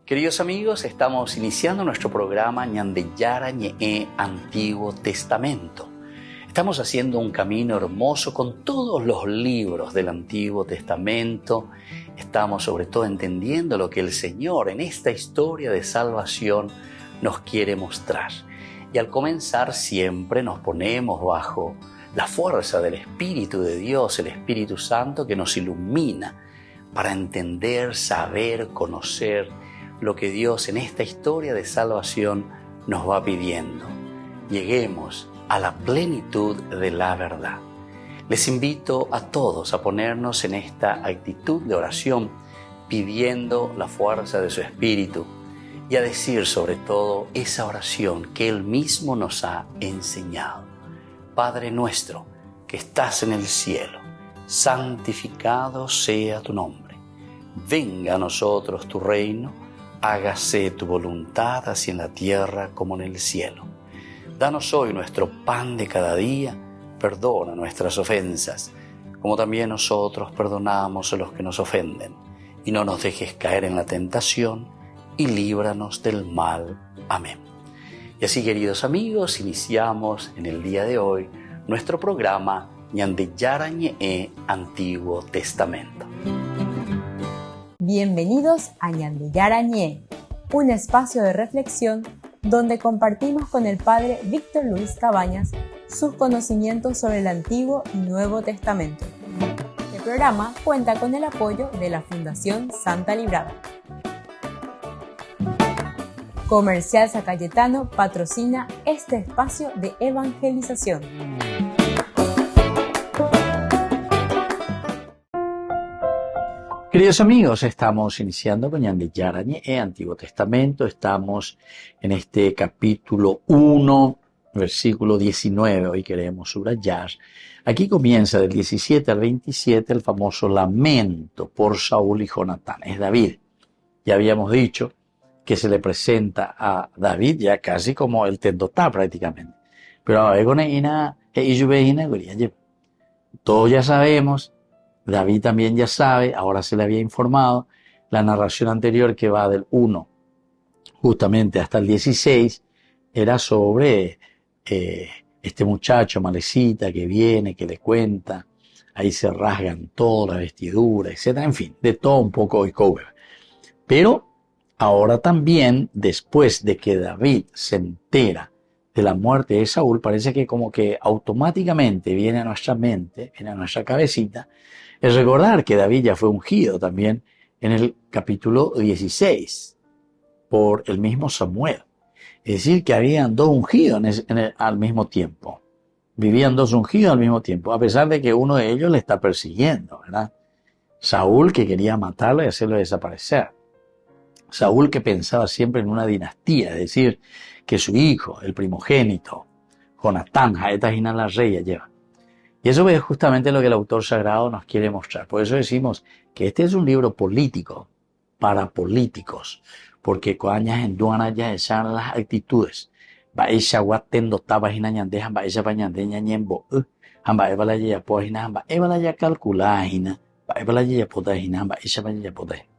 Queridos amigos, estamos iniciando nuestro programa Ñandeyara Ñe'e Antiguo Testamento. Estamos haciendo un camino hermoso con todos los libros del Antiguo Testamento. Estamos sobre todo entendiendo lo que el Señor en esta historia de salvación nos quiere mostrar. Y al comenzar siempre nos ponemos bajo la fuerza del Espíritu de Dios, el Espíritu Santo que nos ilumina para entender, saber, conocer lo que Dios en esta historia de salvación nos va pidiendo. Lleguemos a la plenitud de la verdad. Les invito a todos a ponernos en esta actitud de oración, pidiendo la fuerza de su Espíritu y a decir sobre todo esa oración que Él mismo nos ha enseñado. Padre nuestro que estás en el cielo, santificado sea tu nombre. Venga a nosotros tu reino, hágase tu voluntad así en la tierra como en el cielo. Danos hoy nuestro pan de cada día, perdona nuestras ofensas, como también nosotros perdonamos a los que nos ofenden. Y no nos dejes caer en la tentación, y líbranos del mal. Amén. Y así, queridos amigos, iniciamos en el día de hoy nuestro programa Ñandeyara Ñe'e Antiguo Testamento. Bienvenidos a Ñandeyara Ñe'e, un espacio de reflexión donde compartimos con el Padre Víctor Luis Cabañas sus conocimientos sobre el Antiguo y Nuevo Testamento. El programa cuenta con el apoyo de la Fundación Santa Librada. Comercial San Cayetano patrocina este espacio de evangelización. Queridos amigos, estamos iniciando con Ñandeyara Ñe'e Antiguo Testamento. Estamos en este capítulo 1, versículo 19. Hoy queremos subrayar. Aquí comienza del 17 al 27 el famoso lamento por Saúl y Jonatán. Es David. Ya habíamos dicho que se le presenta a David ya casi como el tendotá prácticamente. Pero todos ya sabemos, David también ya sabe, ahora se le había informado, la narración anterior que va del 1 justamente hasta el 16 era sobre este muchacho malecita que viene, que le cuenta, ahí se rasgan toda la vestidura, etcétera, en fin, de todo un poco hoy cover. Pero ahora también, después de que David se entera de la muerte de Saúl, parece que como que automáticamente viene a nuestra mente, viene a nuestra cabecita, es recordar que David ya fue ungido también en el capítulo 16 por el mismo Samuel. Es decir, que habían dos ungidos al mismo tiempo. Vivían dos ungidos al mismo tiempo, a pesar de que uno de ellos le está persiguiendo, ¿verdad? Saúl que quería matarlo y hacerlo desaparecer. Saúl que pensaba siempre en una dinastía, es decir, que su hijo, el primogénito, Jonatán, Jaetajina la rey, lleva. Y eso es justamente lo que el autor sagrado nos quiere mostrar. Por eso decimos que este es un libro político, para políticos, porque coañas en duana ya están las actitudes. Baisha guatendo tabajina ñandeja, baisha pañandeña ñembo, hamba evala ya poajina, hamba evala ya calculajina, evala ya potajina, hamba isha paña potajina.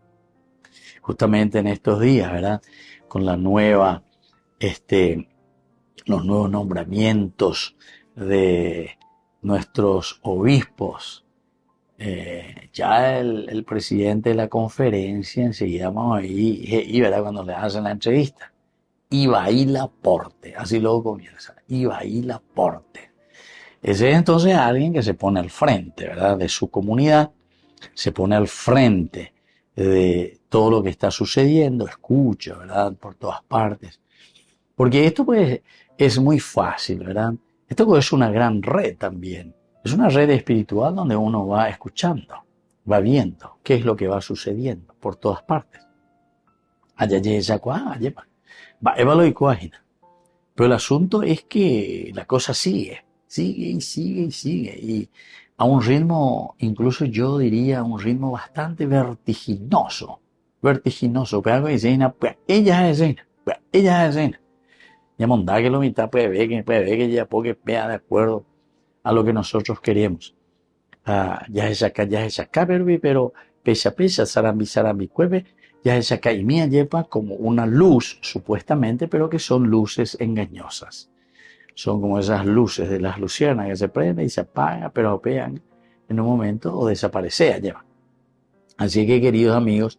Justamente en estos días, ¿verdad? Con la nueva, los nuevos nombramientos de nuestros obispos. Ya el presidente de la conferencia, enseguida vamos ahí, y ¿verdad? Cuando le hacen la entrevista, Ibai Laporte, así luego comienza, Ibai Laporte. Ese es entonces alguien que se pone al frente, ¿verdad? De su comunidad, se pone al frente de todo lo que está sucediendo, escucha, ¿verdad? Por todas partes. Porque esto pues es muy fácil, ¿verdad? Esto es una gran red también. Es una red espiritual donde uno va escuchando, va viendo qué es lo que va sucediendo por todas partes. Pero el asunto es que la cosa sigue y sigue y sigue. Y a un ritmo, incluso yo diría, un ritmo bastante vertiginoso. Pero algo dice, ella es escena. Ya mondá que lo mitad puede ver que ya porque vea de acuerdo a lo que nosotros queremos. Ya es acá, pero pesa, sarambi, cueve, Ya esa caimía lleva como una luz, supuestamente, pero que son luces engañosas. Son como esas luces de las luciérnagas que se prenden y se apagan, pero apagan en un momento o desaparecen. Lleva. Así que, queridos amigos,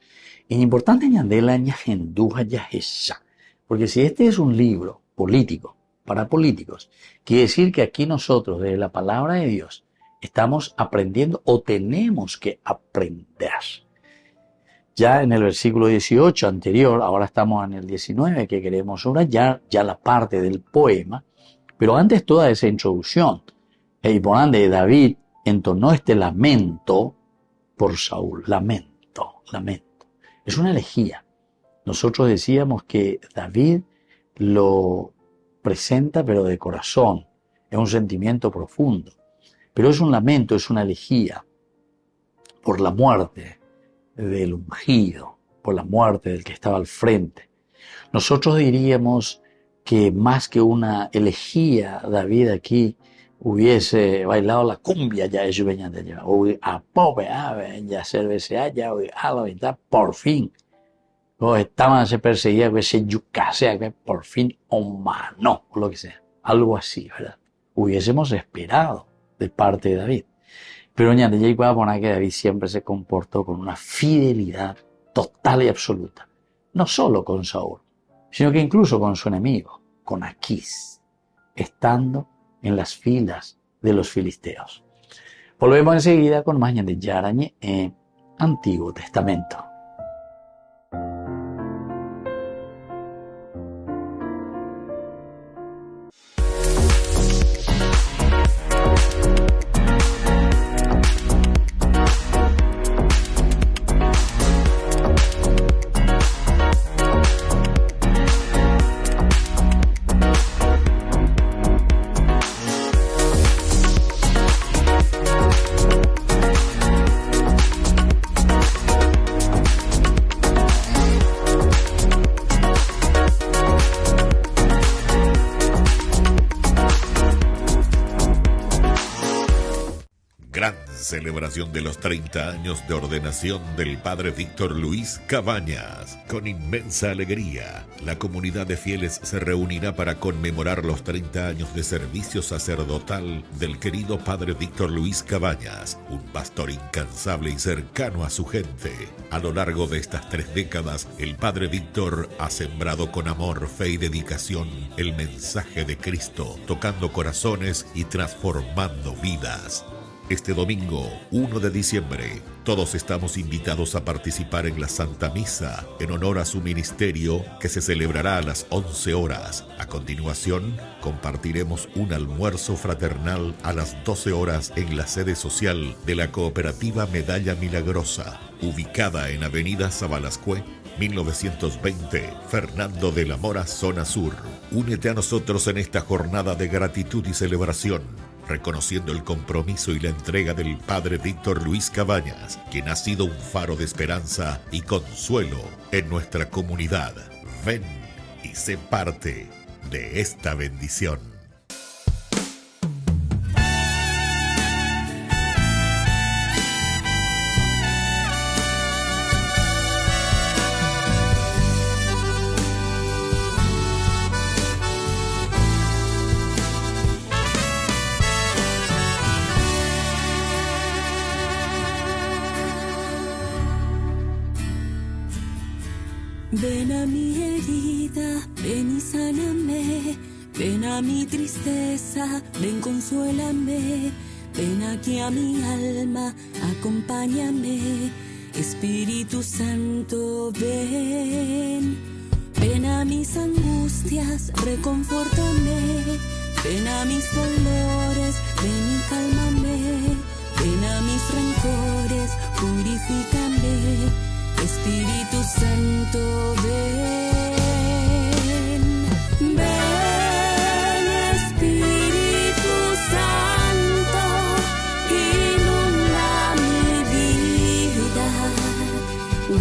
es importante añadir la ñajenduja yahesha, porque si este es un libro político, para políticos, quiere decir que aquí nosotros, desde la palabra de Dios, estamos aprendiendo o tenemos que aprender. Ya en el versículo 18 anterior, ahora estamos en el 19 que queremos subrayar, ya la parte del poema, pero antes toda esa introducción, y por donde David entonó este lamento por Saúl, lamento. Es una elegía. Nosotros decíamos que David lo presenta pero de corazón, es un sentimiento profundo, pero es un lamento, es una elegía por la muerte del ungido, por la muerte del que estaba al frente. Nosotros diríamos que más que una elegía, David aquí hubiese bailado la cumbia ya ellos venían de allá, o a pobre ya cerveza ya a la mitad por fin. O estaban se perseguía que se yucase que por fin o mano, o lo que sea, algo así, ¿verdad? Hubiésemos esperado de parte de David. Pero ya puede poner que David siempre se comportó con una fidelidad total y absoluta. No solo con Saúl, sino que incluso con su enemigo, con Aquís, estando en las filas de los filisteos. Volvemos enseguida con más de Yarañe en Antiguo Testamento. Celebración de los 30 años de ordenación del Padre Víctor Luis Cabañas. Con inmensa alegría, la comunidad de fieles se reunirá para conmemorar los 30 años de servicio sacerdotal del querido Padre Víctor Luis Cabañas, un pastor incansable y cercano a su gente. A lo largo de estas 3 décadas, el Padre Víctor ha sembrado con amor, fe y dedicación el mensaje de Cristo, tocando corazones y transformando vidas. Este domingo, 1 de diciembre, todos estamos invitados a participar en la Santa Misa en honor a su ministerio que se celebrará a las 11 horas. A continuación, compartiremos un almuerzo fraternal a las 12 horas en la sede social de la Cooperativa Medalla Milagrosa, ubicada en Avenida Sabalascue, 1920, Fernando de la Mora, zona sur. Únete a nosotros en esta jornada de gratitud y celebración, reconociendo el compromiso y la entrega del Padre Víctor Luis Cabañas, quien ha sido un faro de esperanza y consuelo en nuestra comunidad. Ven y sé parte de esta bendición. Ven a mi herida, ven y sáname, ven a mi tristeza, ven consuélame, ven aquí a mi alma, acompáñame, Espíritu Santo, ven. Ven a mis angustias, reconfórtame, ven a mis dolores, ven y cálmame, ven a mis rencores, purifícame. Espíritu Santo, ven, ven, Espíritu Santo, inunda mi vida,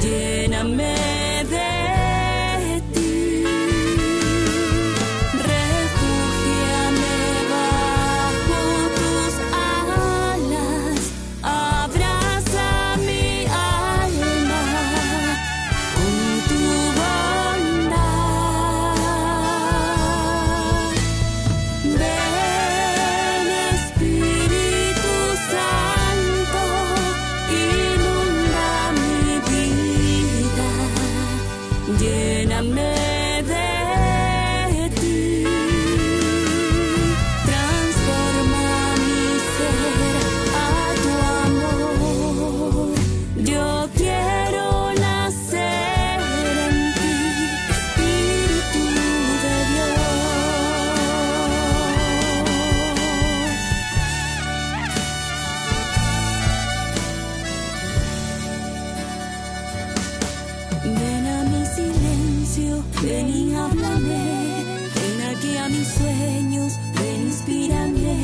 lléname de ti, refúgiame bajo tus alas, abraza mi alma. Con lléname de ti, transforma mi ser a tu amor. Yo quiero nacer en ti, Espíritu de Dios. Ven a mi silencio, ven y háblame, ven aquí a mis sueños, ven inspírame,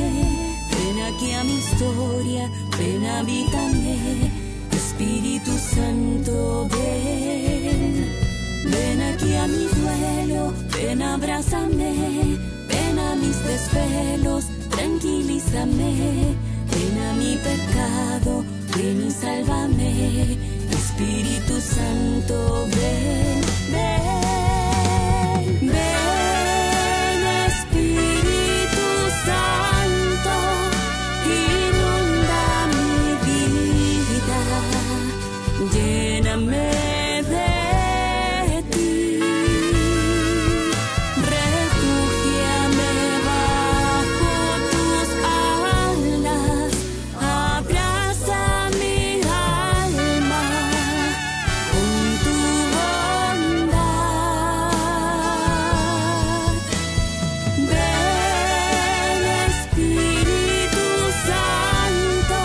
ven aquí a mi historia, ven habítame, Espíritu Santo ven, ven aquí a mi duelo, ven abrázame, ven a mis desvelos, tranquilízame, ven a mi pecado, ven y sálvame, Espíritu Santo, ven, ven, ven, Espíritu Santo, inunda mi vida, lléname de ti, refúgiame bajo tus alas, abraza mi alma con tu bondad. Ven, Espíritu Santo,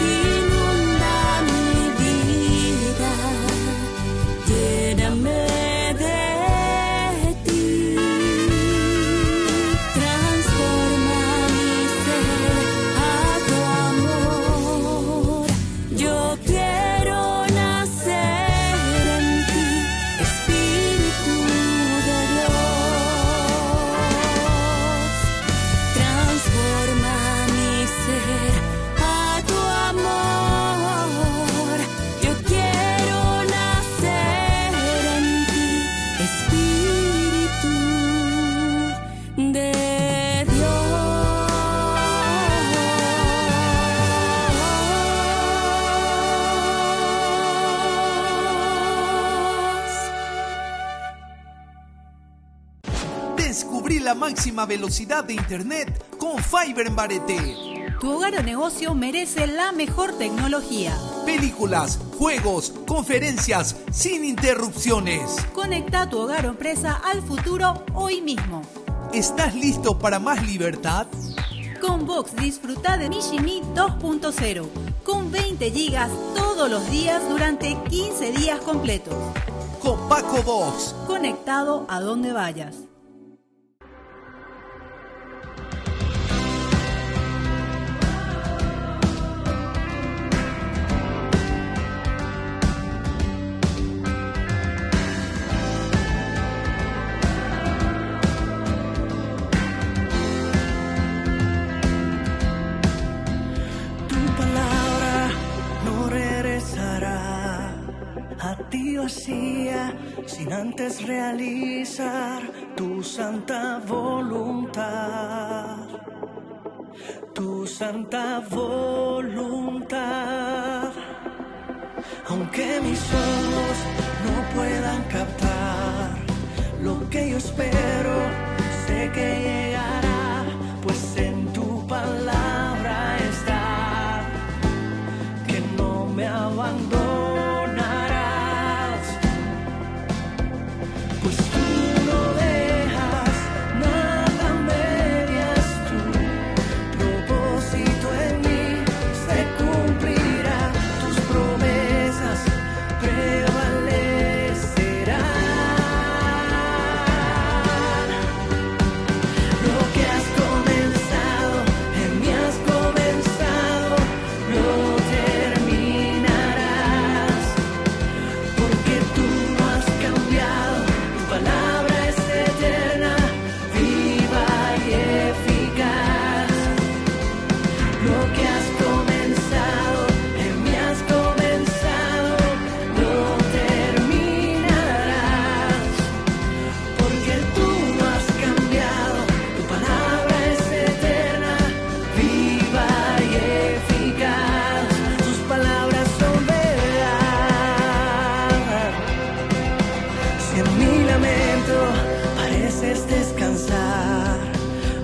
inunda mi vida, lléname de ti, transforma mi ser a tu amor. Yo quiero nacer en ti, Espíritu de Dios. Transforma mi ser a tu amor. Yo quiero nacer en ti, Espíritu de Dios. Descubrí la máxima velocidad de Internet con Fiber en Barete. Tu hogar o negocio merece la mejor tecnología. Películas, juegos, conferencias, sin interrupciones. Conecta tu hogar o empresa al futuro hoy mismo. ¿Estás listo para más libertad? Con Vox disfruta de Mishimi 2.0 con 20 gigas todos los días durante 15 días completos. Con Paco Vox. Conectado a donde vayas. Tu palabra no regresará a ti vacía sin antes realizar tu santa voluntad. Tu santa voluntad. Aunque mis ojos no puedan captar lo que yo espero, sé que llegará, pues en tu palabra está, que no me abandonarás, pues tú no dejas nada a medias, tu propósito en mí se cumplirá, tus promesas prevalecerán. Lo En mi lamento pareces descansar,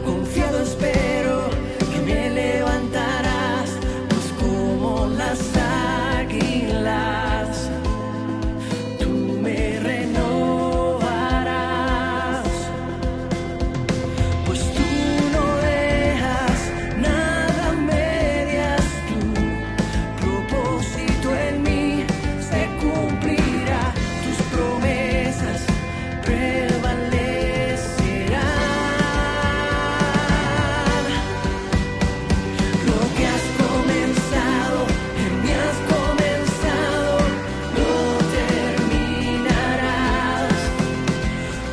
confiado espero que me levantarás, pues como las águilas tú me renovarás, pues tú no dejas nada a medias, tu propósito en mí se cumplirá, tus promesas prevalecerán. Lo que has comenzado, en mí has comenzado, lo terminarás,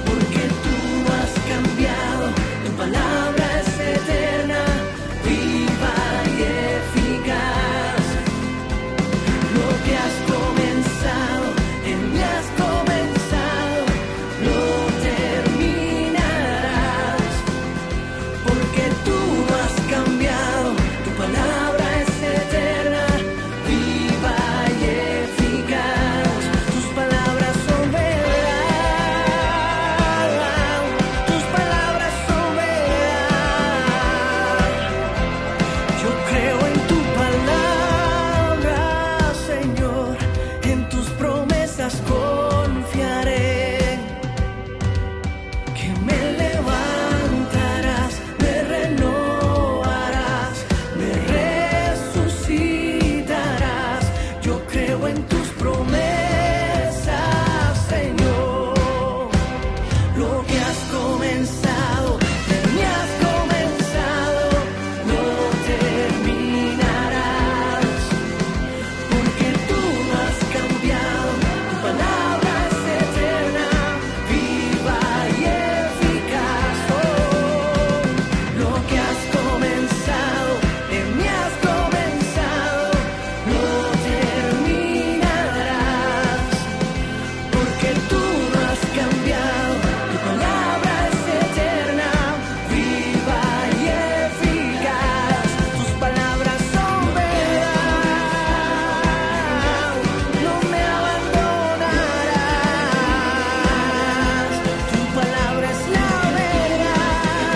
porque tú has cambiado, tu palabra es eterna, viva y eficaz. Lo que has comenzado, en mí has comenzado, lo terminarás, porque tú no has cambiado, tu palabra es eterna, viva y eficaz. Tus palabras son verdad, tus palabras son verdad. Yo creo en tu palabra, Señor, en tus promesas confiaré, que me levantarás, me renovarás, me resucitarás. Yo creo en tus promesas, Señor. Lo que has comenzado, en mí has comenzado, lo terminarás, porque tú no has cambiado, tu palabra es eterna, viva y eficaz. Oh, lo que has comenzado, en mí has comenzado, lo terminarás, porque tú no has cambiado, tu palabra es eterna, viva y eficaz. Tus palabras son verdad, no me abandonarás. Tu palabra es la verdad,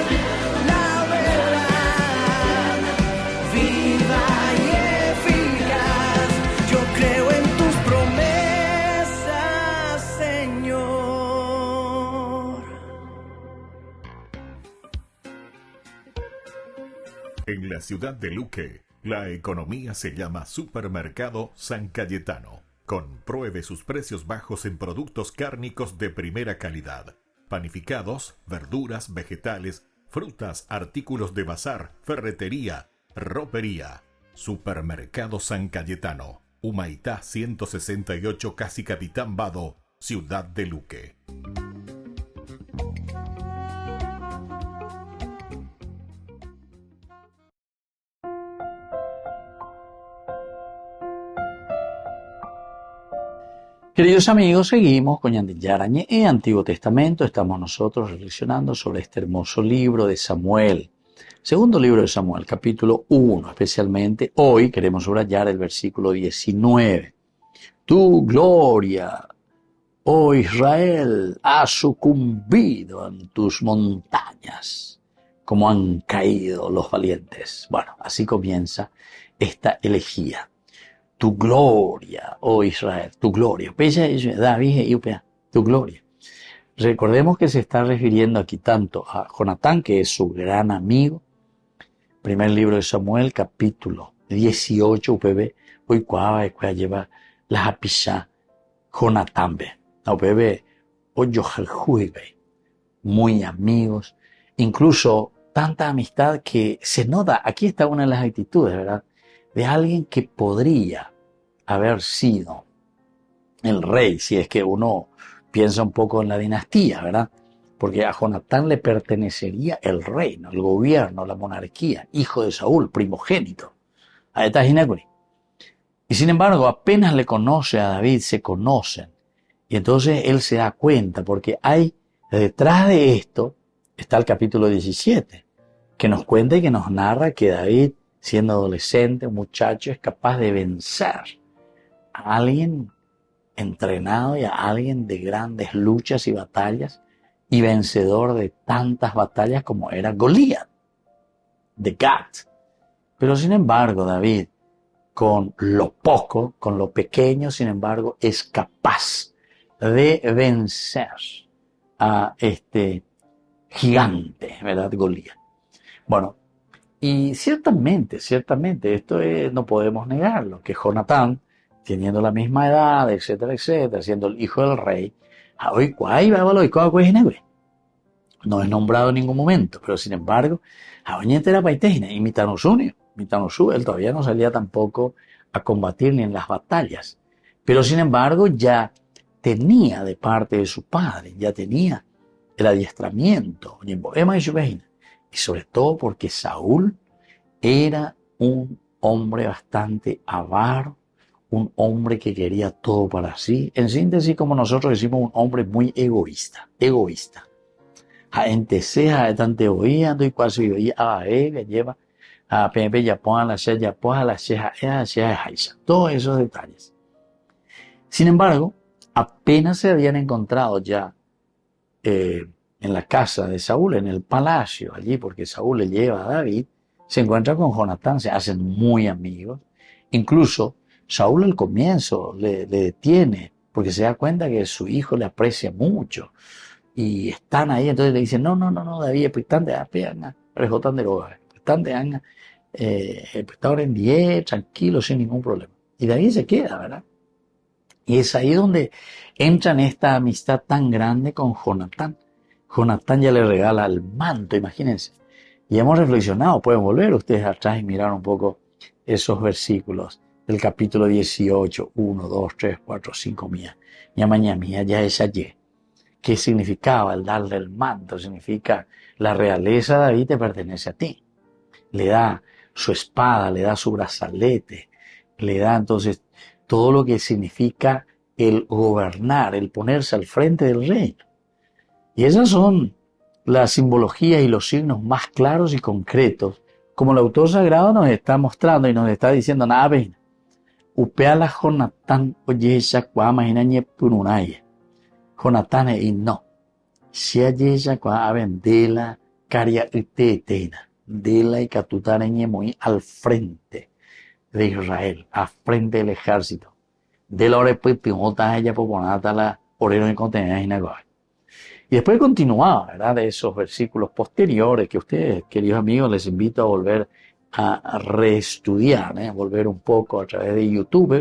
viva y eficaz. Yo creo en tus promesas, Señor. En la ciudad de Luque, la economía se llama Supermercado San Cayetano. Compruebe sus precios bajos en productos cárnicos de primera calidad. Panificados, verduras, vegetales, frutas, artículos de bazar, ferretería, ropería. Supermercado San Cayetano. Humaitá 168, Casi Capitán Vado, ciudad de Luque. Queridos amigos, seguimos con Ñandillarañe en Antiguo Testamento. Estamos nosotros reflexionando sobre este hermoso libro de Samuel. Segundo libro de Samuel, capítulo 1. Especialmente hoy queremos subrayar el versículo 19. Tu gloria, oh Israel, ha sucumbido en tus montañas, como han caído los valientes. Bueno, así comienza esta elegía. Tu gloria, oh Israel, tu gloria. David, tu gloria. Recordemos que se está refiriendo aquí tanto a Jonatán, que es su gran amigo. Primer libro de Samuel, capítulo 18, UPB. Hoy cuava lleva la apisha Jonatán, UPB, oyojaljuibe. Muy amigos. Incluso tanta amistad que se nota. Aquí está una de las actitudes, ¿verdad? De alguien que podría haber sido el rey, si es que uno piensa un poco en la dinastía, ¿verdad? Porque a Jonatán le pertenecería el reino, el gobierno, la monarquía, hijo de Saúl, primogénito. Ahí está Ginecuri. Y sin embargo, apenas le conoce a David, se conocen. Y entonces él se da cuenta, porque hay detrás de esto, está el capítulo 17, que nos cuenta y que nos narra que David, siendo adolescente, un muchacho, es capaz de vencer a alguien entrenado y a alguien de grandes luchas y batallas y vencedor de tantas batallas como era Goliat, de Gat. Pero sin embargo, David, con lo poco, con lo pequeño, sin embargo, es capaz de vencer a este gigante, ¿verdad? Goliat. Bueno, y ciertamente, esto no podemos negarlo, que Jonatán, teniendo la misma edad, etcétera, etcétera, siendo el hijo del rey, no es nombrado en ningún momento, pero sin embargo, él todavía no salía tampoco a combatir ni en las batallas, pero sin embargo ya tenía de parte de su padre, ya tenía el adiestramiento, y sobre todo porque Saúl era un hombre bastante avaro, un hombre que quería todo para sí. En síntesis, como nosotros decimos, un hombre muy egoísta. Todos esos detalles. Sin embargo, apenas se habían encontrado ya en la casa de Saúl, en el palacio, allí, porque Saúl le lleva a David, se encuentra con Jonatán, se hacen muy amigos. Incluso Saúl al comienzo le detiene, porque se da cuenta que su hijo le aprecia mucho. Y están ahí, entonces le dicen, no, David, pues están de apena, en 10, tranquilo, sin ningún problema. Y David se queda, ¿verdad? Y es ahí donde entra en esta amistad tan grande con Jonatán. Jonatán ya le regala el manto, imagínense. Y hemos reflexionado, pueden volver ustedes atrás y mirar un poco esos versículos del capítulo 18, 1, 2, 3, 4, 5, mía, ya es allí. ¿Qué significaba el darle el manto? Significa la realeza de David te pertenece a ti. Le da su espada, le da su brazalete, le da entonces todo lo que significa el gobernar, el ponerse al frente del reino. Y esas son las simbologías y los signos más claros y concretos, como el autor sagrado nos está mostrando y nos está diciendo, nada, ven, upeala Jonatán oyesha cuama inañe pununaye. Jonatán y no. Si ayesha cuama vendela caria etetena, dela y catutareñe muy al frente de Israel, al frente del ejército. De la hora pues pimota ella poponata la orero en contenida y negocio. Y después continuaba, ¿verdad? De esos versículos posteriores que ustedes, queridos amigos, les invito a volver a reestudiar, volver un poco a través de YouTube.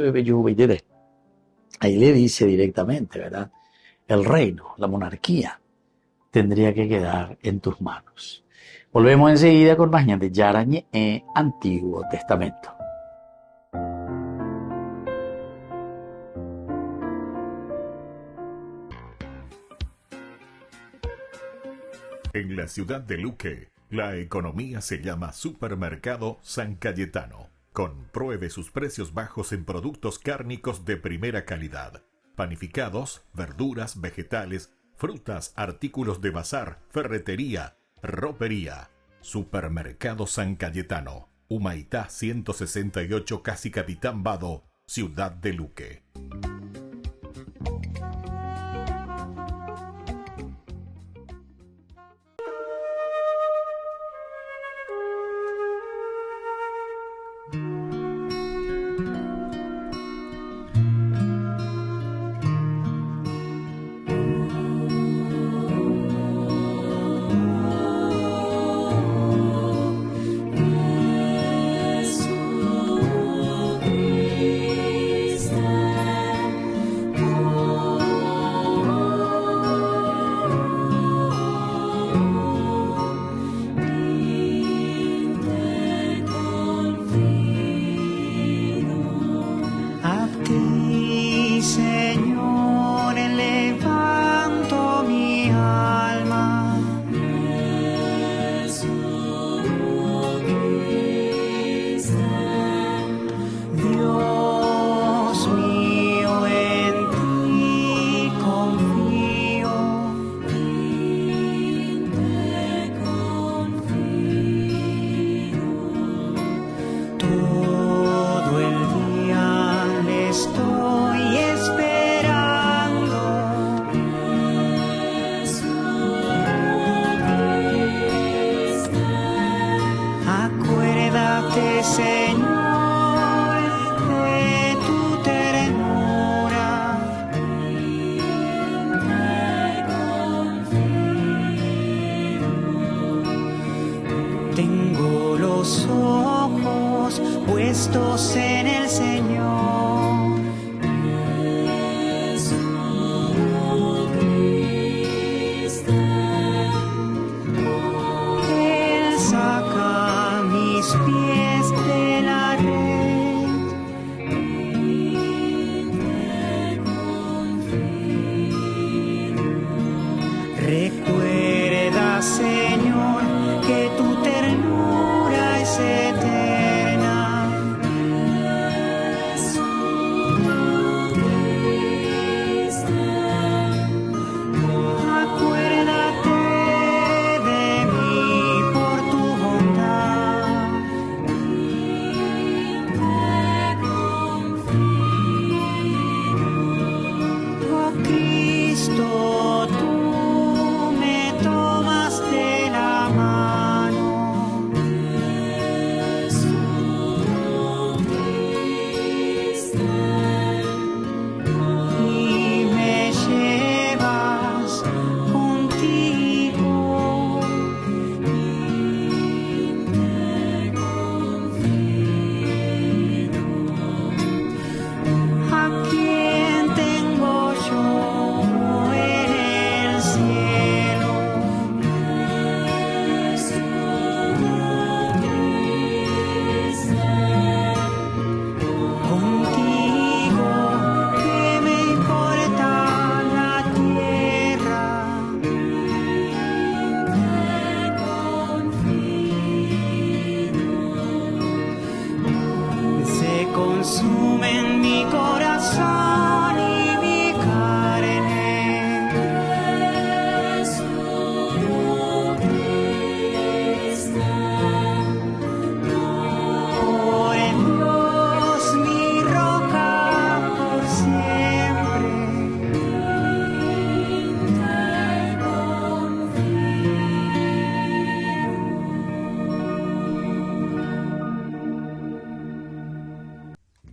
Ahí le dice directamente, ¿verdad? El reino, la monarquía, tendría que quedar en tus manos. Volvemos enseguida con más de Yarañe Antiguo Testamento. En la ciudad de Luque, la economía se llama Supermercado San Cayetano. Compruebe sus precios bajos en productos cárnicos de primera calidad. Panificados, verduras, vegetales, frutas, artículos de bazar, ferretería, ropería. Supermercado San Cayetano. Humaitá 168, Casi Capitán Vado, ciudad de Luque. Tengo los ojos puestos en el Señor. Él saca mis pies de la red. Recuerda, Señor, que tu ternura es eterna. Acuérdate de mí por tu bondad. Oh Cristo, tú me tomas de la mano. Y me llevas contigo. ¿A quién tengo yo en el cielo? Contigo, ¿qué me importa la tierra? Se consumen mi corazón y mi carne. Por Dios, mi roca por siempre.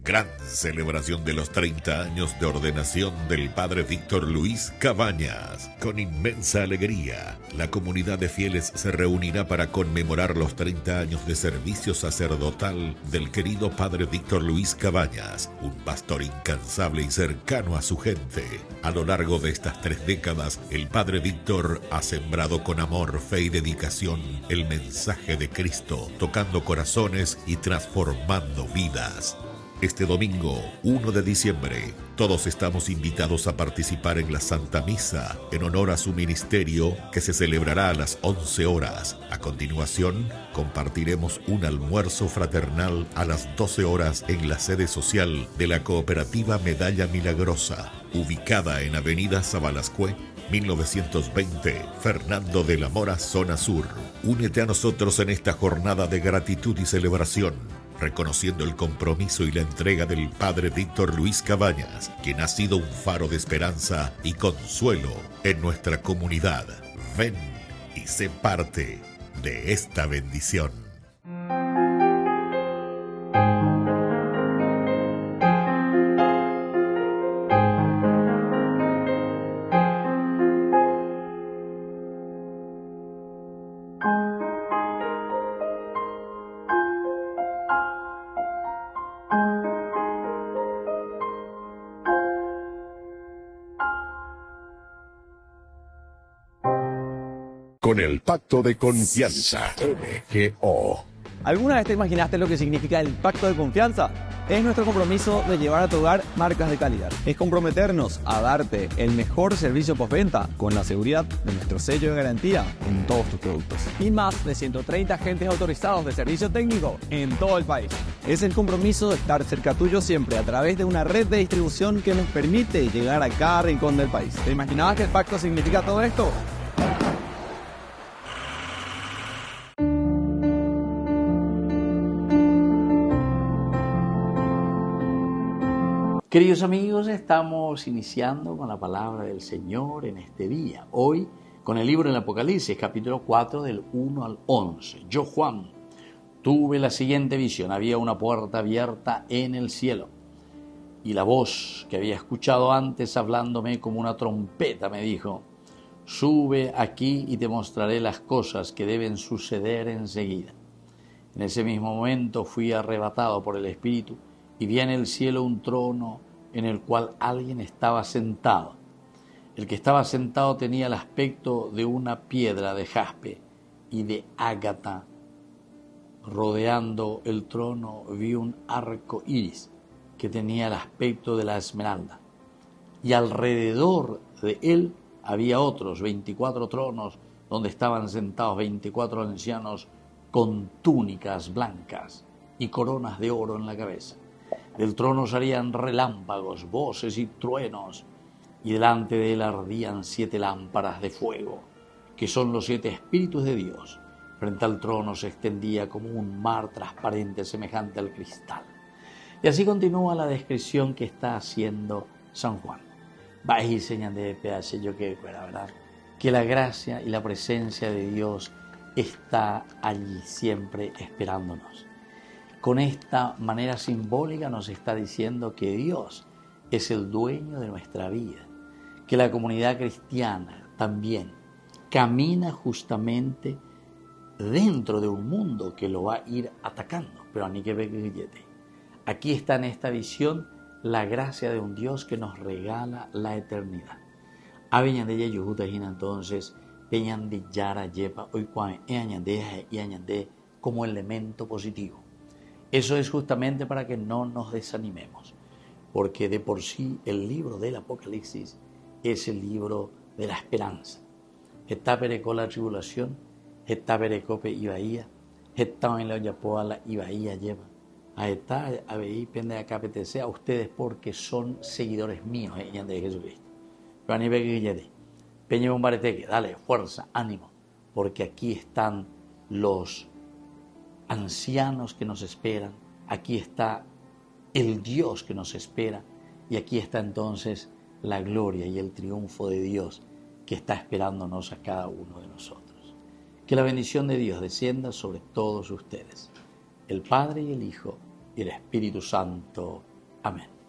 Gran celebración de los 30 años de ordenación del Padre Víctor Luis Cabañas. Con inmensa alegría, la comunidad de fieles se reunirá para conmemorar los 30 años de servicio sacerdotal del querido Padre Víctor Luis Cabañas, un pastor incansable y cercano a su gente. A lo largo de estas 3 décadas, el Padre Víctor ha sembrado con amor, fe y dedicación el mensaje de Cristo, tocando corazones y transformando vidas. Este domingo, 1 de diciembre, todos estamos invitados a participar en la Santa Misa en honor a su ministerio, que se celebrará a las 11 horas. A continuación, compartiremos un almuerzo fraternal a las 12 horas en la sede social de la Cooperativa Medalla Milagrosa, ubicada en Avenida Sabalascue, 1920, Fernando de la Mora, zona sur. Únete a nosotros en esta jornada de gratitud y celebración, reconociendo el compromiso y la entrega del Padre Víctor Luis Cabañas, quien ha sido un faro de esperanza y consuelo en nuestra comunidad. Ven y sé parte de esta bendición. Con el Pacto de Confianza, MGO. ¿Alguna vez te imaginaste lo que significa el Pacto de Confianza? Es nuestro compromiso de llevar a tu hogar marcas de calidad. Es comprometernos a darte el mejor servicio postventa con la seguridad de nuestro sello de garantía en todos tus productos. Y más de 130 agentes autorizados de servicio técnico en todo el país. Es el compromiso de estar cerca tuyo siempre a través de una red de distribución que nos permite llegar a cada rincón del país. ¿Te imaginabas que el pacto significa todo esto? Queridos amigos, estamos iniciando con la palabra del Señor en este día. Hoy con el libro del Apocalipsis, capítulo 4, del 1 al 11. Yo, Juan, tuve la siguiente visión. Había una puerta abierta en el cielo. Y la voz que había escuchado antes hablándome como una trompeta me dijo: sube aquí y te mostraré las cosas que deben suceder enseguida. En ese mismo momento fui arrebatado por el Espíritu y vi en el cielo un trono en el cual alguien estaba sentado. El que estaba sentado tenía el aspecto de una piedra de jaspe y de ágata. Rodeando el trono vi un arco iris que tenía el aspecto de la esmeralda. Y alrededor de él había otros 24 tronos donde estaban sentados 24 ancianos con túnicas blancas y coronas de oro en la cabeza. Del trono salían relámpagos, voces y truenos, y delante de él ardían 7 lámparas de fuego, que son los 7 espíritus de Dios. Frente al trono se extendía como un mar transparente semejante al cristal. Y así continúa la descripción que está haciendo San Juan. Vais señal de pedazo, yo que fuera, ¿verdad? Que la gracia y la presencia de Dios está allí siempre esperándonos. Con esta manera simbólica nos está diciendo que Dios es el dueño de nuestra vida, que la comunidad cristiana también camina justamente dentro de un mundo que lo va a ir atacando, pero a ni que billete. Aquí está en esta visión la gracia de un Dios que nos regala la eternidad. Aveñande yujutajina entonces peñande yara yepa hoy cuame añande y añande como elemento positivo. Eso es justamente para que no nos desanimemos, porque de por sí el libro del Apocalipsis es el libro de la esperanza. Está perecó la tribulación, está perecope y bahía, está en la yapoala y bahía lleva. A esta aveí pende acá a ustedes porque son seguidores míos de Jesucristo. Pero a nivel que peñe bombareteque, dale fuerza, ánimo, porque aquí están los ancianos que nos esperan, aquí está el Dios que nos espera y aquí está entonces la gloria y el triunfo de Dios que está esperándonos a cada uno de nosotros. Que la bendición de Dios descienda sobre todos ustedes, el Padre y el Hijo y el Espíritu Santo. Amén.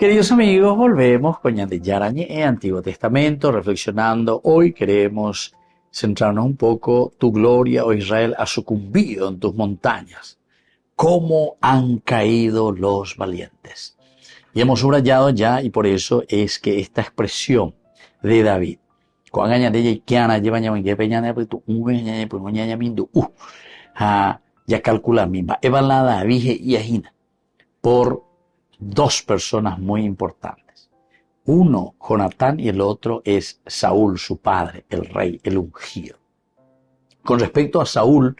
Queridos amigos, volvemos con Yarañé, Antiguo Testamento, reflexionando. Hoy queremos centrarnos un poco. Tu gloria, oh Israel, ha sucumbido en tus montañas. ¿Cómo han caído los valientes? Y hemos subrayado ya, y por eso es que esta expresión de David, ya calcula misma, evalada David y Ahina, por dos personas muy importantes. Uno, Jonatán, y el otro es Saúl, su padre, el rey, el ungido. Con respecto a Saúl,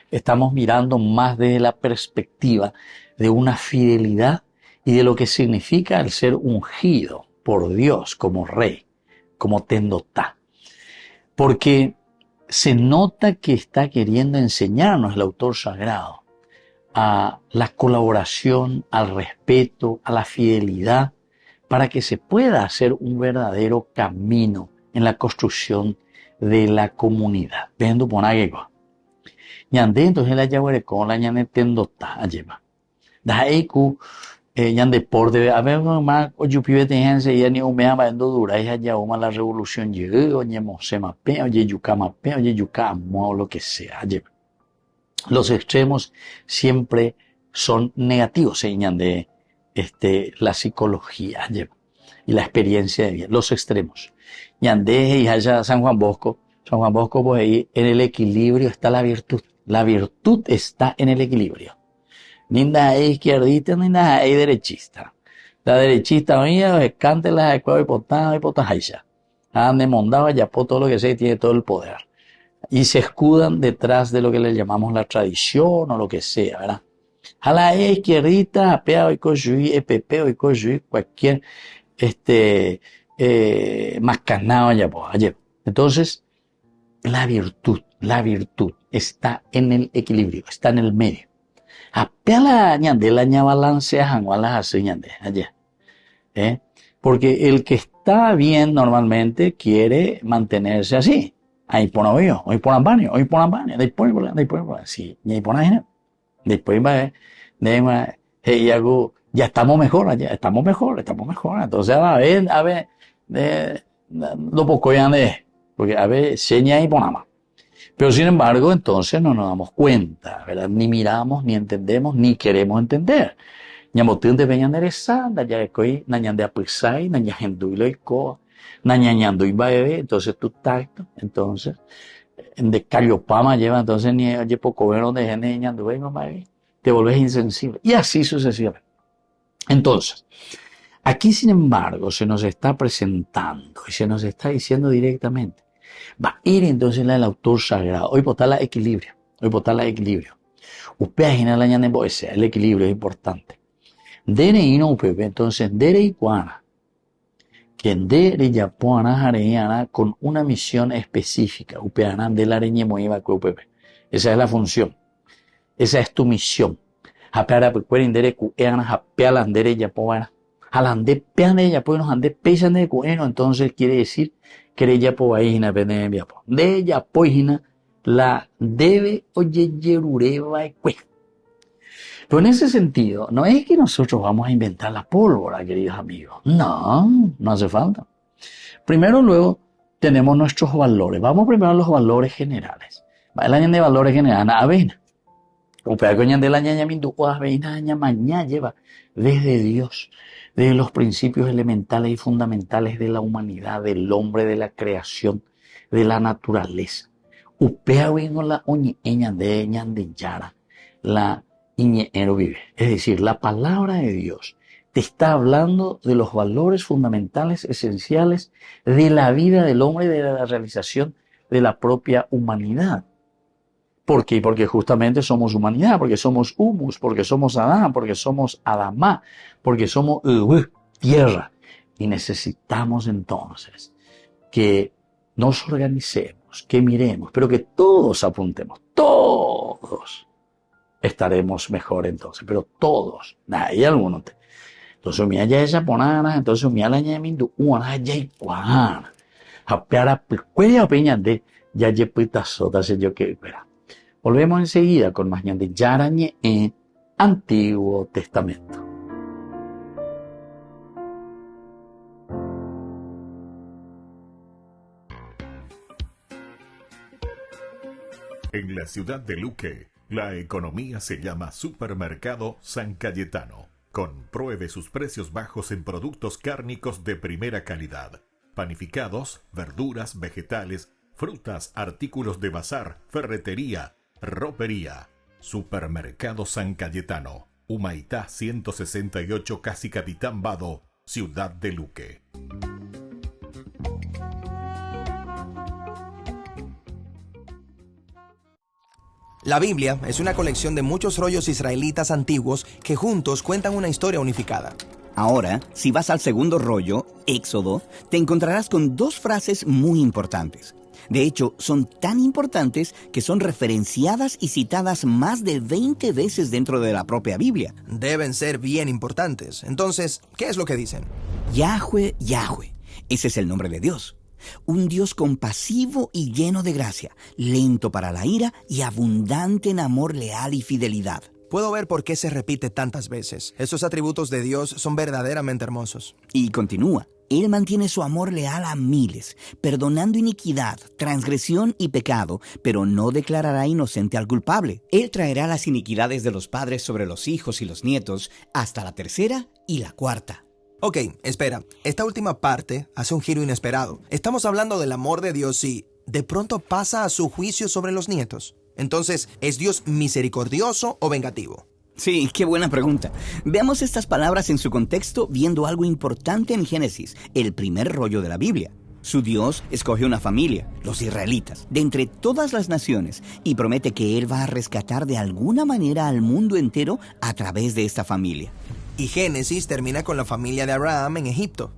estamos mirando más desde la perspectiva de una fidelidad y de lo que significa el ser ungido por Dios como rey, como tendotá. Porque se nota que está queriendo enseñarnos el autor sagrado a la colaboración, al respeto, a la fidelidad, para que se pueda hacer un verdadero camino en la construcción de la comunidad. Vendo ponagego. Ñande entonces la llave con la ñane tendota allema. Da eiku ñande por de a ver más o yupibe tense ya ni umea vendo dura es allá uma la revolución llegó ñemo sema pe o yukama pe o yukama o lo que sea allema. Los extremos siempre son negativos, señalan de la psicología y la experiencia de vida. Los extremos. Yandé y allá San Juan Bosco, pues ahí en el equilibrio está la virtud. La virtud está en el equilibrio. Ni nada izquierdista, ni nada derechista. La derechista, oye, cante la de cueva y potá, de mondaba, ya por todo lo que sea, y tiene todo el poder. Y se escudan detrás de lo que le llamamos la tradición o lo que sea, ¿verdad? A la izquierdita, apea hoy coyui, EPP hoy coyui, cualquier, mascanado ya, pues, ayer. Entonces, la virtud está en el equilibrio, está en el medio. Apea la ñande, la ña balancea, las hace ñande, ayer. Porque el que está bien normalmente quiere mantenerse así. Ahí por hoyo, hoy por baño, después, sí, y ahí por ahí, después va, ya estamos mejor, entonces a ver, lo poco ya porque a ver, seña y ponamos. Pero sin embargo, entonces no nos damos cuenta, ¿verdad? Ni miramos, ni entendemos, ni queremos entender. Ñamotún de veñan eresanda, ya estoy, nañande apusai, nañajenduilo y coa. Nañañando y bebé, entonces tu tacto, entonces, de callopama lleva, entonces ni oye poco ver donde gente ñando, te volvés insensible, y así sucesivamente. Entonces, aquí sin embargo se nos está presentando y se nos está diciendo directamente, va a ir entonces el autor sagrado, hoy botar la equilibrio, Usted agina la ñande boese, el equilibrio es importante. Dere y no pepe, entonces, dere y cuana. Que de ya con una misión específica. De la esa es la función. Esa es tu misión. Entonces quiere decir que ella de ella la debe oye yerureva y cue. Pero en ese sentido, no es que nosotros vamos a inventar la pólvora, queridos amigos. No hace falta. Primero, luego, tenemos nuestros valores. Vamos primero a los valores generales. El año de valores generales, avena. Upea coñan de la ñaña mindu, avena, ña mañana lleva desde Dios, desde los principios elementales y fundamentales de la humanidad, del hombre, de la creación, de la naturaleza. Upea vino la oñeña de ñandillara, la vive. Es decir, la palabra de Dios te está hablando de los valores fundamentales, esenciales de la vida del hombre y de la realización de la propia humanidad. ¿Por qué? Porque justamente somos humanidad, porque somos humus, porque somos Adán, porque somos Adamá, porque somos tierra. Y necesitamos entonces que nos organicemos, que miremos, pero que todos apuntemos, todos. Estaremos mejor entonces, pero todos, hay algunos. Entonces, mi allá esa ponana, entonces mi ala mindu, una ya y cuana. Apeara, cuella peña de ya yepita sota, se yo que verá. Volvemos enseguida con más ñande yarañe en Antiguo Testamento. En la ciudad de Luque, la economía se llama Supermercado San Cayetano. Compruebe sus precios bajos en productos cárnicos de primera calidad. Panificados, verduras, vegetales, frutas, artículos de bazar, ferretería, ropería. Supermercado San Cayetano. Humaitá 168, Casi Capitán Vado, Ciudad de Luque. La Biblia es una colección de muchos rollos israelitas antiguos que juntos cuentan una historia unificada. Ahora, si vas al segundo rollo, Éxodo, te encontrarás con dos frases muy importantes. De hecho, son tan importantes que son referenciadas y citadas más de 20 veces dentro de la propia Biblia. Deben ser bien importantes. Entonces, ¿qué es lo que dicen? Yahweh, Yahweh. Ese es el nombre de Dios. Un Dios compasivo y lleno de gracia, lento para la ira y abundante en amor leal y fidelidad. Puedo ver por qué se repite tantas veces. Esos atributos de Dios son verdaderamente hermosos. Y continúa. Él mantiene su amor leal a miles, perdonando iniquidad, transgresión y pecado, pero no declarará inocente al culpable. Él traerá las iniquidades de los padres sobre los hijos y los nietos hasta la tercera y la cuarta. Ok, espera. Esta última parte hace un giro inesperado. Estamos hablando del amor de Dios y de pronto pasa a su juicio sobre los nietos. Entonces, ¿es Dios misericordioso o vengativo? Sí, qué buena pregunta. Veamos estas palabras en su contexto viendo algo importante en Génesis, el primer rollo de la Biblia. Su Dios escoge una familia, los israelitas, de entre todas las naciones, y promete que Él va a rescatar de alguna manera al mundo entero a través de esta familia. Y Génesis termina con la familia de Abraham en Egipto.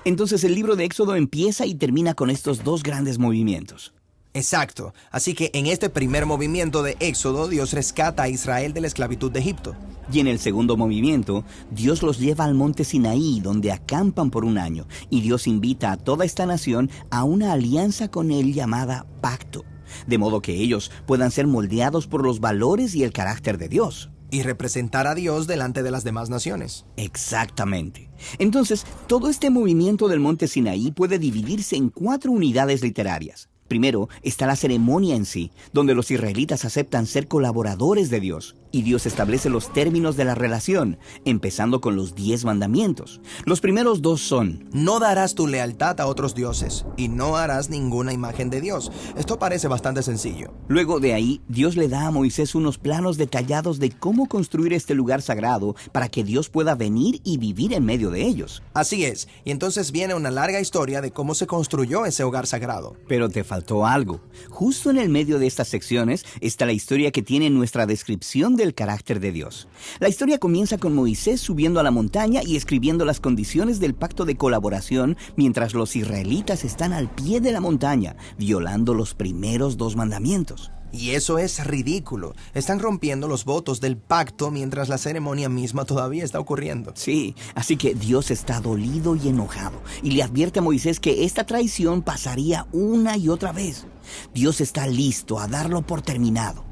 Entonces el libro de Éxodo empieza y termina con estos dos grandes movimientos. Exacto. Así que en este primer movimiento de Éxodo, Dios rescata a Israel de la esclavitud de Egipto. Y en el segundo movimiento, Dios los lleva al monte Sinaí, donde acampan por un año, y Dios invita a toda esta nación a una alianza con Él llamada pacto, de modo que ellos puedan ser moldeados por los valores y el carácter de Dios. Y representar a Dios delante de las demás naciones. Exactamente. Entonces, todo este movimiento del monte Sinaí puede dividirse en 4 unidades literarias. Primero está la ceremonia en sí, donde los israelitas aceptan ser colaboradores de Dios, y Dios establece los términos de la relación, empezando con los 10 mandamientos. Los primeros 2 son: no darás tu lealtad a otros dioses, y no harás ninguna imagen de Dios. Esto parece bastante sencillo. Luego de ahí, Dios le da a Moisés unos planos detallados de cómo construir este lugar sagrado para que Dios pueda venir y vivir en medio de ellos. Así es, y entonces viene una larga historia de cómo se construyó ese hogar sagrado. Pero te faltó algo. Justo en el medio de estas secciones está la historia que tiene nuestra descripción del carácter de Dios. La historia comienza con Moisés subiendo a la montaña y escribiendo las condiciones del pacto de colaboración mientras los israelitas están al pie de la montaña, violando los primeros 2 mandamientos. Y eso es ridículo. Están rompiendo los votos del pacto mientras la ceremonia misma todavía está ocurriendo. Sí, así que Dios está dolido y enojado y le advierte a Moisés que esta traición pasaría una y otra vez. Dios está listo a darlo por terminado.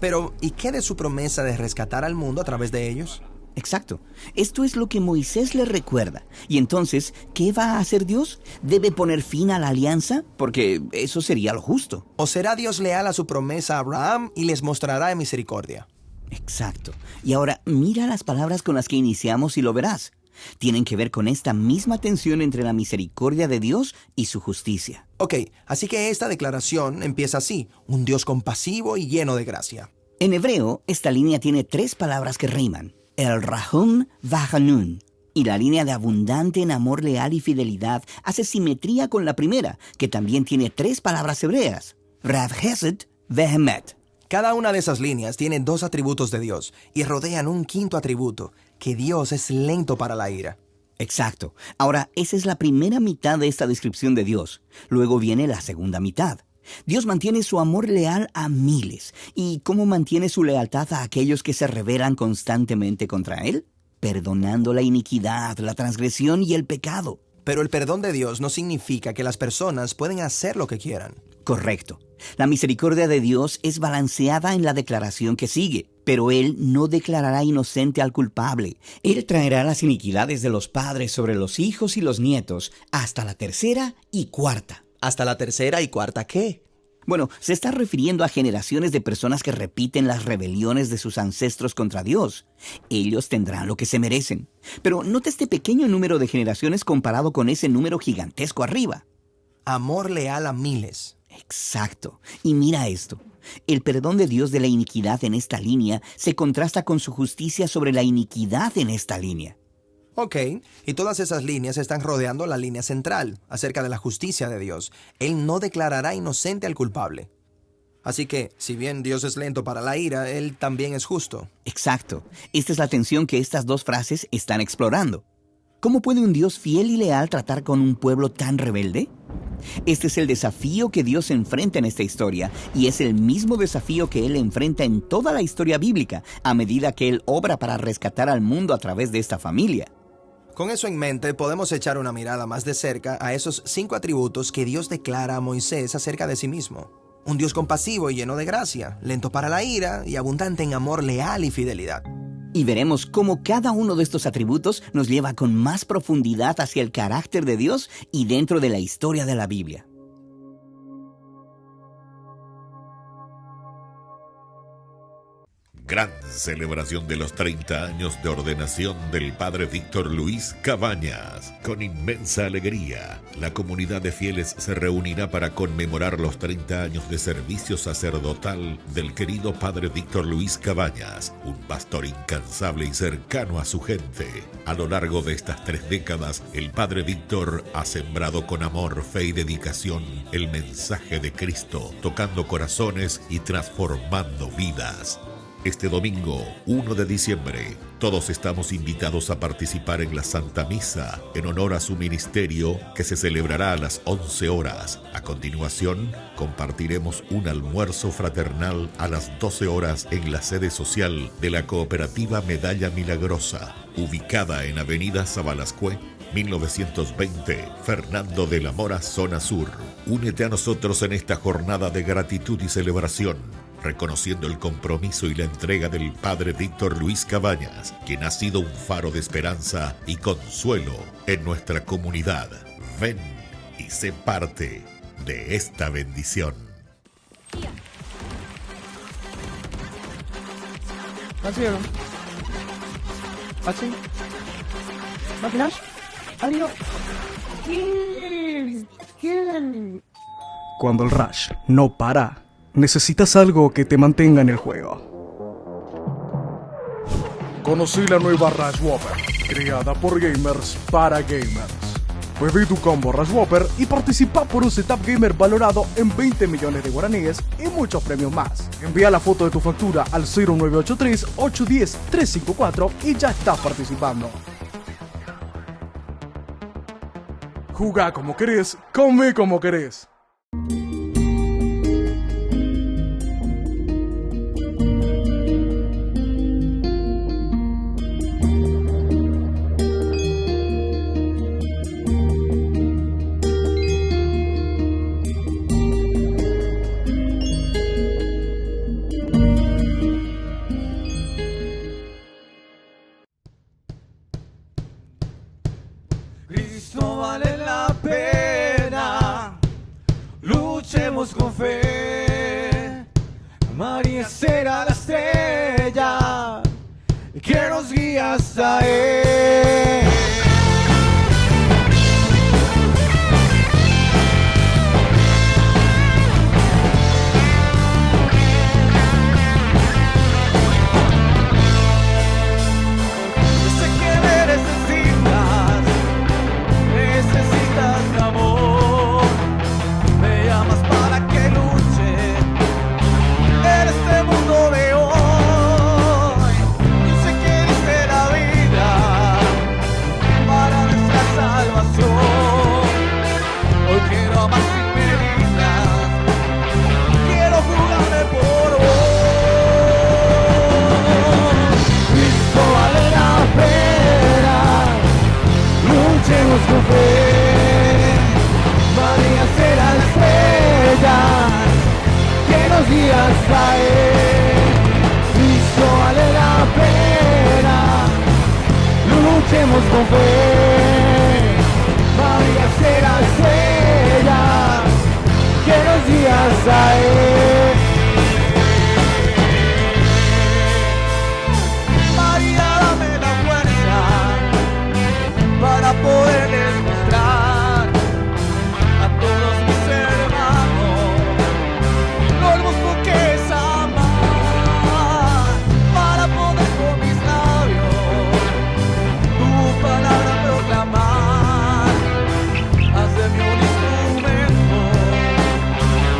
Pero, ¿y qué de su promesa de rescatar al mundo a través de ellos? Exacto. Esto es lo que Moisés le recuerda. Y entonces, ¿qué va a hacer Dios? ¿Debe poner fin a la alianza? Porque eso sería lo justo. ¿O será Dios leal a su promesa a Abraham y les mostrará misericordia? Exacto. Y ahora, mira las palabras con las que iniciamos y lo verás. Tienen que ver con esta misma tensión entre la misericordia de Dios y su justicia. Ok, así que esta declaración empieza así: un Dios compasivo y lleno de gracia. En hebreo, esta línea tiene 3 palabras que riman: el Rahum Vahanun. Y la línea de abundante en amor leal y fidelidad hace simetría con la primera, que también tiene 3 palabras hebreas: Rav Hesed Vehemet. Cada una de esas líneas tiene 2 atributos de Dios y rodean un 5º atributo, que Dios es lento para la ira. Exacto. Ahora, esa es la primera mitad de esta descripción de Dios. Luego viene la segunda mitad. Dios mantiene su amor leal a miles. ¿Y cómo mantiene su lealtad a aquellos que se rebelan constantemente contra Él? Perdonando la iniquidad, la transgresión y el pecado. Pero el perdón de Dios no significa que las personas pueden hacer lo que quieran. Correcto. La misericordia de Dios es balanceada en la declaración que sigue, pero Él no declarará inocente al culpable. Él traerá las iniquidades de los padres sobre los hijos y los nietos hasta la 3ª y 4ª. ¿Hasta la 3ª y 4ª qué? Bueno, se está refiriendo a generaciones de personas que repiten las rebeliones de sus ancestros contra Dios. Ellos tendrán lo que se merecen. Pero nota este pequeño número de generaciones comparado con ese número gigantesco arriba. Amor leal a miles. Exacto. Y mira esto. El perdón de Dios de la iniquidad en esta línea se contrasta con su justicia sobre la iniquidad en esta línea. Ok, y todas esas líneas están rodeando la línea central, acerca de la justicia de Dios. Él no declarará inocente al culpable. Así que, si bien Dios es lento para la ira, Él también es justo. Exacto. Esta es la tensión que estas 2 frases están explorando. ¿Cómo puede un Dios fiel y leal tratar con un pueblo tan rebelde? Este es el desafío que Dios enfrenta en esta historia, y es el mismo desafío que Él enfrenta en toda la historia bíblica, a medida que Él obra para rescatar al mundo a través de esta familia. Con eso en mente, podemos echar una mirada más de cerca a esos 5 atributos que Dios declara a Moisés acerca de sí mismo. Un Dios compasivo y lleno de gracia, lento para la ira y abundante en amor leal y fidelidad. Y veremos cómo cada uno de estos atributos nos lleva con más profundidad hacia el carácter de Dios y dentro de la historia de la Biblia. Gran celebración de los 30 años de ordenación del Padre Víctor Luis Cabañas. Con inmensa alegría, la comunidad de fieles se reunirá para conmemorar los 30 años de servicio sacerdotal del querido Padre Víctor Luis Cabañas, un pastor incansable y cercano a su gente. A lo largo de estas 3 décadas, el Padre Víctor ha sembrado con amor, fe y dedicación el mensaje de Cristo, tocando corazones y transformando vidas. Este domingo, 1 de diciembre, todos estamos invitados a participar en la Santa Misa en honor a su ministerio, que se celebrará a las 11 horas. A continuación, compartiremos un almuerzo fraternal a las 12 horas en la sede social de la Cooperativa Medalla Milagrosa, ubicada en Avenida Sabalascue, 1920, Fernando de la Mora, zona sur. Únete a nosotros en esta jornada de gratitud y celebración, reconociendo el compromiso y la entrega del Padre Víctor Luis Cabañas, quien ha sido un faro de esperanza y consuelo en nuestra comunidad. Ven y sé parte de esta bendición. Cuando el rush no para, necesitas algo que te mantenga en el juego. Conocí la nueva Rush Whopper, creada por gamers para gamers. Pedí tu combo Rush Whopper y participa por un setup gamer valorado en 20 millones de guaraníes y muchos premios más. Envía la foto de tu factura al 0983-810-354 y ya estás participando. Jugá como querés, come como querés. Cristo vale la pena, luchemos con fe. María será la estrella que nos guía hasta Él. Con fe, María será la estrella que nos guía hasta Él. Cristo vale la pena, luchemos con fe. María será la estrella que nos guía hasta Él. María, dame la fuerza para poder demostrar a todos mis hermanos lo hermoso que es amar, para poder con mis labios tu palabra proclamar. Hazme un instrumento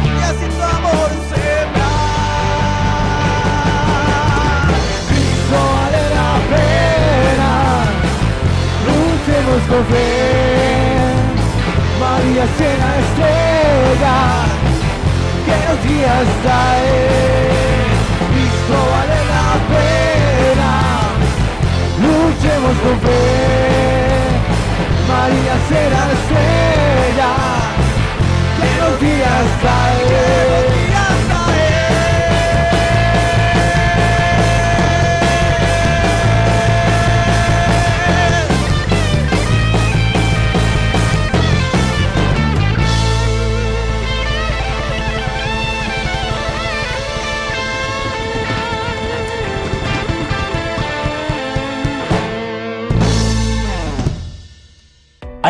y así tu amor sembrar. Cristo vale la pena, luchemos con fe. María será estrella que nos guía hasta Él. Cristo vale la pena, luchemos con fe. María será estrella que nos guía hasta Él.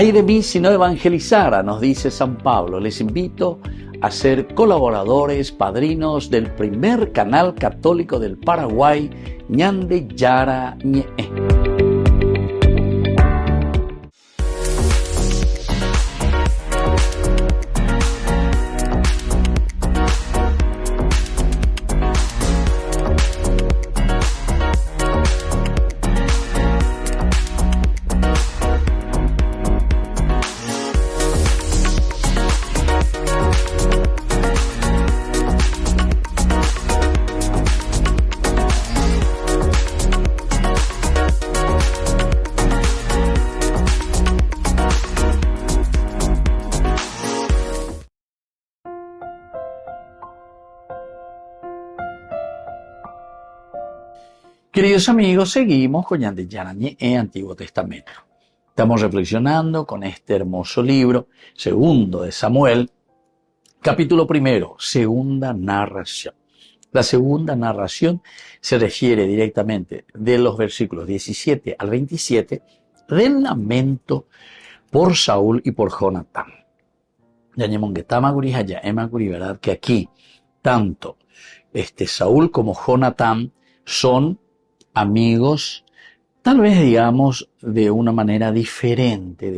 Ay de mí si no evangelizara, nos dice San Pablo. Les invito a ser colaboradores, padrinos del primer canal católico del Paraguay, Ñande Yara Ñe'e. Queridos amigos, seguimos con Ñande Yara Ñe'e, Antiguo Testamento. Estamos reflexionando con este hermoso libro, segundo de Samuel, capítulo primero, segunda narración. La segunda narración se refiere directamente de los versículos 17 al 27 del lamento por Saúl y por Jonatán. ¿Verdad? Que aquí tanto Saúl como Jonatán son amigos, tal vez digamos de una manera diferente,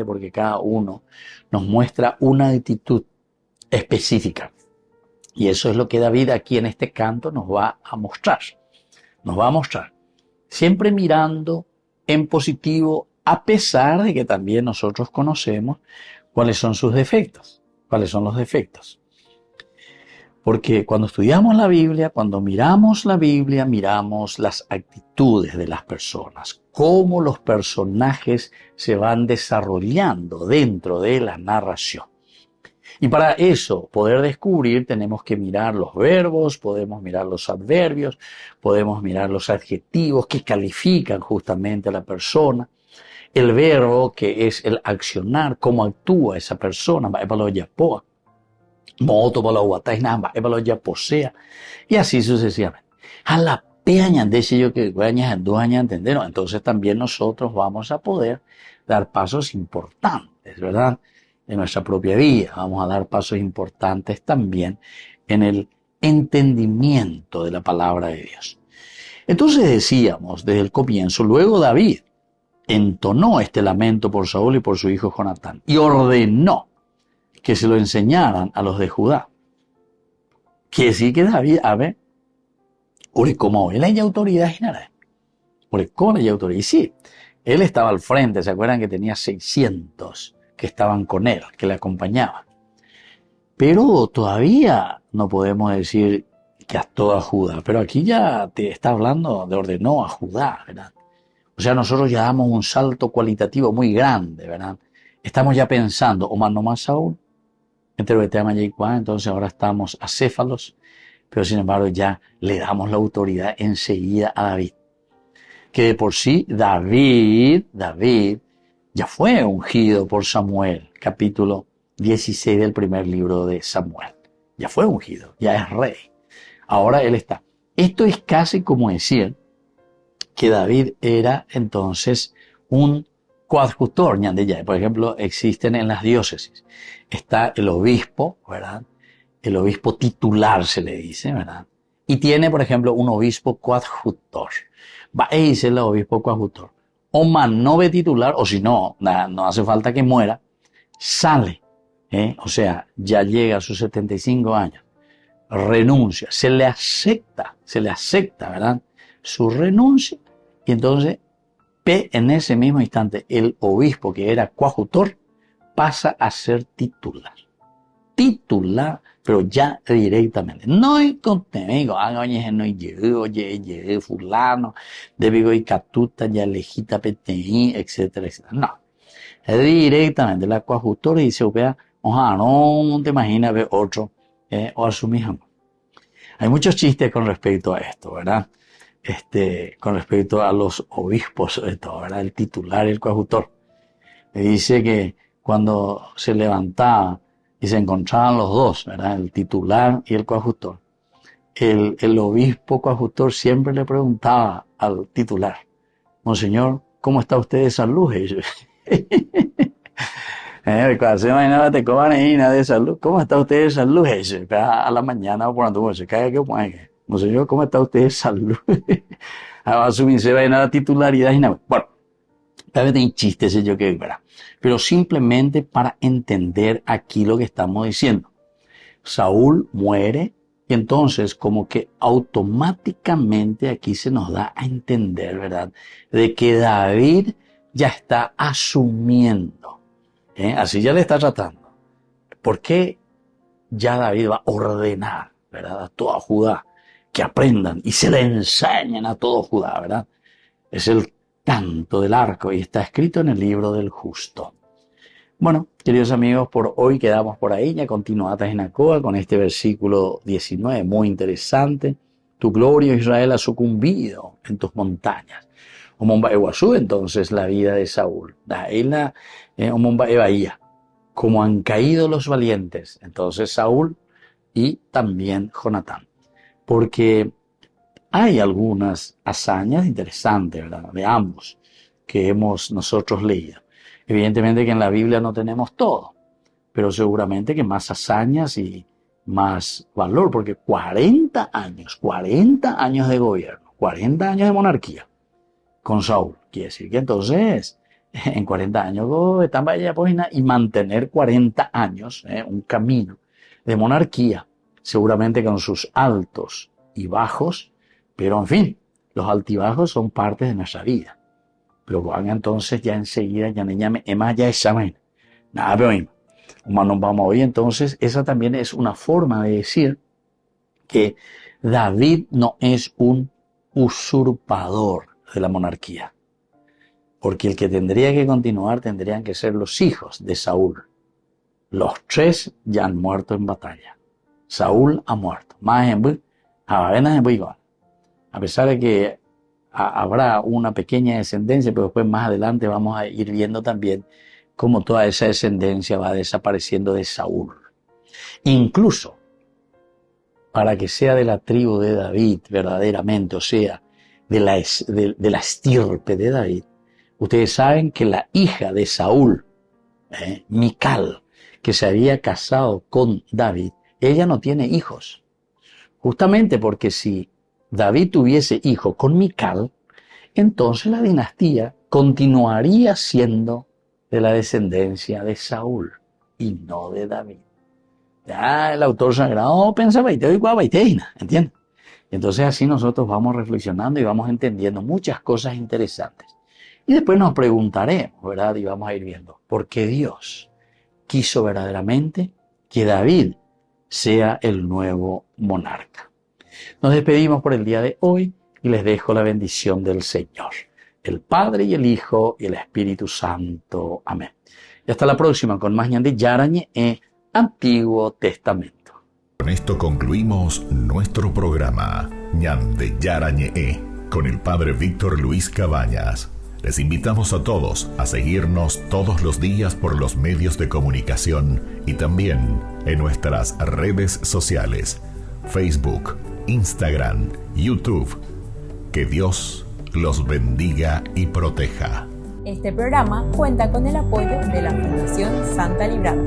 porque cada uno nos muestra una actitud específica. Y eso es lo que David aquí en este canto nos va a mostrar. Siempre mirando en positivo, a pesar de que también nosotros conocemos cuáles son sus defectos, cuáles son los defectos. Porque cuando estudiamos la Biblia, cuando miramos la Biblia, miramos las actitudes de las personas, cómo los personajes se van desarrollando dentro de la narración. Y para eso poder descubrir tenemos que mirar los verbos, podemos mirar los adverbios, podemos mirar los adjetivos que califican justamente a la persona, el verbo que es el accionar, cómo actúa esa persona, y así sucesivamente. Entonces también nosotros vamos a poder dar pasos importantes, ¿verdad? En nuestra propia vida. Vamos a dar pasos importantes también en el entendimiento de la palabra de Dios. Entonces decíamos desde el comienzo, luego David entonó este lamento por Saúl y por su hijo Jonatán y ordenó que se lo enseñaran a los de Judá. Que sí que David, a ver, como él hay autoridad, hay autoridad. Y sí, él estaba al frente, ¿se acuerdan que tenía 600 que estaban con él, que le acompañaban? Pero todavía no podemos decir que a toda Judá, pero aquí ya te está hablando de ordenó a Judá, ¿verdad? O sea, nosotros ya damos un salto cualitativo muy grande, ¿verdad? Estamos ya pensando, o más no más Saúl, entonces ahora estamos acéfalos, pero sin embargo ya le damos la autoridad enseguida a David. Que de por sí David ya fue ungido por Samuel, capítulo 16 del primer libro de Samuel. Ya fue ungido, ya es rey. Ahora él está. Esto es casi como decir que David era entonces un coadjutor, por ejemplo, existen en las diócesis. Está el obispo, ¿verdad? El obispo titular se le dice, ¿verdad? Y tiene, por ejemplo, un obispo coadjutor. Va a decir el obispo coadjutor. O no ve titular, o si no, no hace falta que muera, sale. O sea, ya llega a sus 75 años. Renuncia. Se le acepta, ¿verdad? Su renuncia. Y entonces, en ese mismo instante, el obispo que era coadjutor pasa a ser titular. Titular, pero ya directamente. No hay conmigo, no llegué fulano, debigo y catuta, ya lejita PTI, etcétera, etcétera. No. Directamente la coadjutora dice, no te imaginas ver otro, o a su mismo. Hay muchos chistes con respecto a esto, ¿verdad? Con respecto a los obispos, sobre todo, ¿verdad? El titular y el coadjutor. Le dice que cuando se levantaba y se encontraban los dos, ¿verdad? El titular y el coadjutor. El obispo coadjutor siempre le preguntaba al titular, Monseñor, ¿cómo está usted de salud? Clase de mañana te coman ahí, nada de salud. ¿Cómo está usted de salud? Ese, a la mañana, por cuando se cae, que puede. No sé yo, ¿cómo está usted de salud? A asumirse va a la titularidad y nada. Bueno, tal vez hay chistes, yo que verá. Pero simplemente para entender aquí lo que estamos diciendo. Saúl muere y entonces como que automáticamente aquí se nos da a entender, ¿verdad? De que David ya está asumiendo. Así ya le está tratando. ¿Por qué ya David va a ordenar, ¿verdad? A toda Judá que aprendan y se le enseñen a todo Judá, ¿verdad? Es el canto del arco y está escrito en el libro del justo. Bueno, queridos amigos, por hoy quedamos por ahí. Ya continuamos en Nacoa con este versículo 19, muy interesante. Tu gloria, Israel, ha sucumbido en tus montañas. Omomba Eguazú, entonces, la vida de Saúl. Daela, Omomba Ebaía. Como han caído los valientes, entonces Saúl y también Jonatán. Porque hay algunas hazañas interesantes, ¿verdad? De ambos que hemos nosotros leído. Evidentemente que en la Biblia no tenemos todo, pero seguramente que más hazañas y más valor, porque 40 años de gobierno, 40 años de monarquía con Saúl. Quiere decir que entonces en 40 años están vaya y mantener 40 años, un camino de monarquía, seguramente con sus altos y bajos, pero en fin, los altibajos son parte de nuestra vida. Pero van entonces ya enseguida, ya me emas ya examen. Nada, pero mismo. Nos vamos hoy, entonces, esa también es una forma de decir que David no es un usurpador de la monarquía. Porque el que tendría que continuar tendrían que ser los hijos de Saúl. Los 3 ya han muerto en batalla. Saúl ha muerto. A pesar de que habrá una pequeña descendencia, pero después más adelante vamos a ir viendo también cómo toda esa descendencia va desapareciendo de Saúl. Incluso, para que sea de la tribu de David verdaderamente, o sea, de la estirpe de David, ustedes saben que la hija de Saúl, Mical, que se había casado con David, ella no tiene hijos. Justamente porque si David tuviese hijo con Mical, entonces la dinastía continuaría siendo de la descendencia de Saúl y no de David. Ya el autor sagrado pensaba y ¿entiendes? Entonces así nosotros vamos reflexionando y vamos entendiendo muchas cosas interesantes. Y después nos preguntaremos, ¿verdad? Y vamos a ir viendo por qué Dios quiso verdaderamente que David sea el nuevo monarca. Nos despedimos por el día de hoy y les dejo la bendición del Señor, el Padre y el Hijo y el Espíritu Santo. Amén. Y hasta la próxima con más Ñande Yarañe Antiguo Testamento. Con esto concluimos nuestro programa Ñande Yarañe con el Padre Víctor Luis Cabañas. Les invitamos a todos a seguirnos todos los días por los medios de comunicación y también en nuestras redes sociales, Facebook, Instagram, YouTube. Que Dios los bendiga y proteja. Este programa cuenta con el apoyo de la Fundación Santa Librada.